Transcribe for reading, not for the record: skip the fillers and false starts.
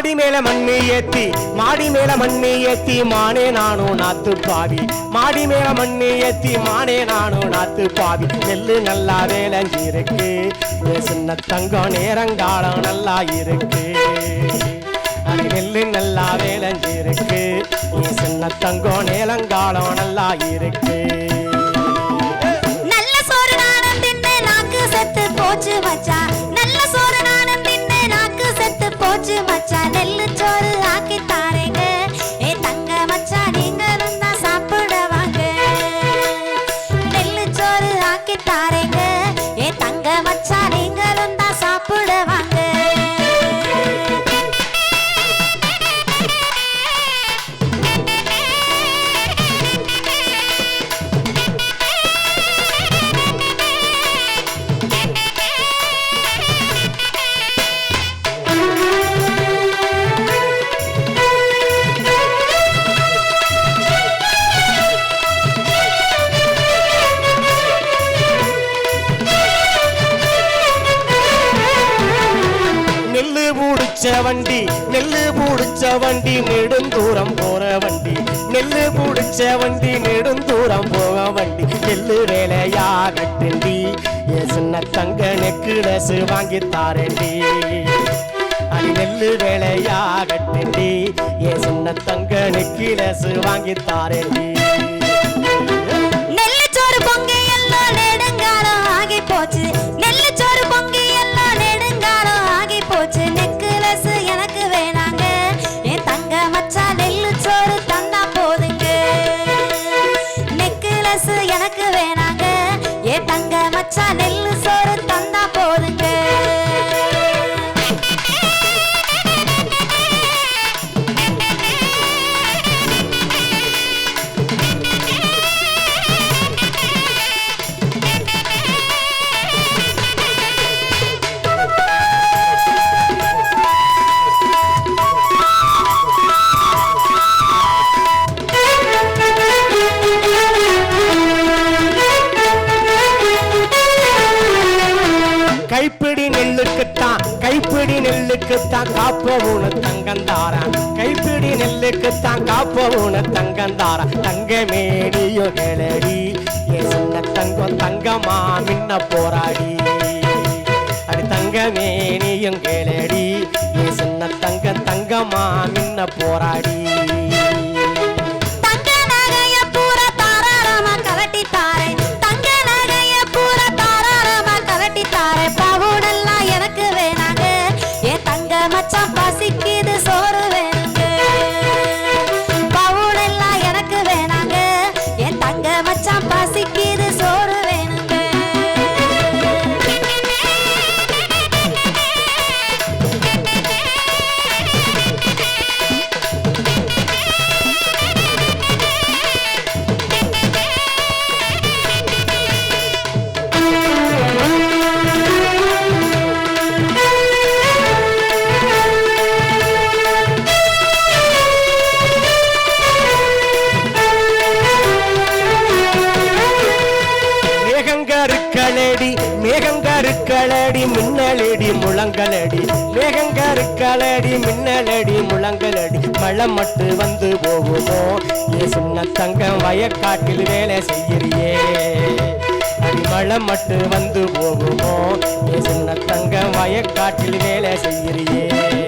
மாடி மேல மண்ணு ஏத்தி மாடி மேல மண்ணு ஏத்தி மானே நானும் நாத்து பாவி மாடி மேல மண்ணு ஏத்தி மானே நானும் நாத்து பாவி நெல்லு நல்லா வேலைஞ்சிருக்கு சின்ன தங்கம் நேரங்காலம் நல்லா இருக்கு அது நெல்லு நல்லா வேலைஞ்சிருக்கு சின்ன தங்கம் நேரங்காலம் நல்லா இருக்கு நல்ல சோறு நானும் தின்னு நாக்கு செத்து போச்சு மச்சான் நல்ல சோறு நானும் தின்னு நாக்கு செத்து போச்சு மச்சான் நெல்லு சோறு ஆக்கி தாரேங்க ஏ தங்க மச்சான் நீங்களும் தான் சாப்பிட வாங்க நெல்லு சோறு ஆக்கி தாரேங்க ஏ தங்க மச்சான் நீங்களும் தான் சாப்பிட வாங்க நெல்லு பூடிச்ச வண்டி நெடுந்தூரம் போற வண்டி நெல்லு பூடிச்ச வண்டி நெடுந்தூரம் போக வண்டி நெல்லு வேலையா கட்டுண்டி சின்ன தங்க நெக்லஸ் வாங்கி தாரண்டி அது நெல்லு வேலையா கட்டுண்டி சின்ன தங்க நெக்லஸ் வாங்கி தாரண்டி நெல்லு சோறு பொங்கி எல்லாம் நெடுங்காலம் ஆகி போச்சு நெல்லு சோறு பொங்கி எல்லாம் நெடுங்காலம் ஆகி போச்சு நெக்லஸ் எனக்கு வேணாங்க என் தங்க மச்சான் நெல்லு சோறு தந்தா போதுங்க நெக்லஸ் எனக்கு வேணாங்க என் தங்க மச்சான் நெல்லு சோறு தந்தா போதுங்க கைப்பிடி நெல்லுக்குத்தான் காப்பவுன தங்கந்தாரன் கைப்பிடி நெல்லுக்குத்தான் காப்பவுன தங்கந்தாரன் தங்க மேடியோ கேளடி சின்ன தங்கம் தங்கமா மின்ன போராடி அடி தங்க மேனியும் கேளடி சின்ன தங்கம் தங்கமா மின்ன போராடி மச்சான் பசிக்குது சோறு வேணுங்க பவுடெல்லாம் எனக்கு வேணாங்க என் தங்க மச்சான் பசிக்குது சோறு வேணுங்க மேகங்கருக்களடி மின்னலடி முழங்கலடி மேகங்கருக்களடி மின்னலடி முழங்கலடி மழை மட்டு வந்து போகுமோ சின்ன தங்கம் வயக்காட்டில் வேலை செய்யறியே அடி மழை மட்டு வந்து போகுமோ சின்ன தங்கம் வயக்காட்டில் வேலை செய்யறியே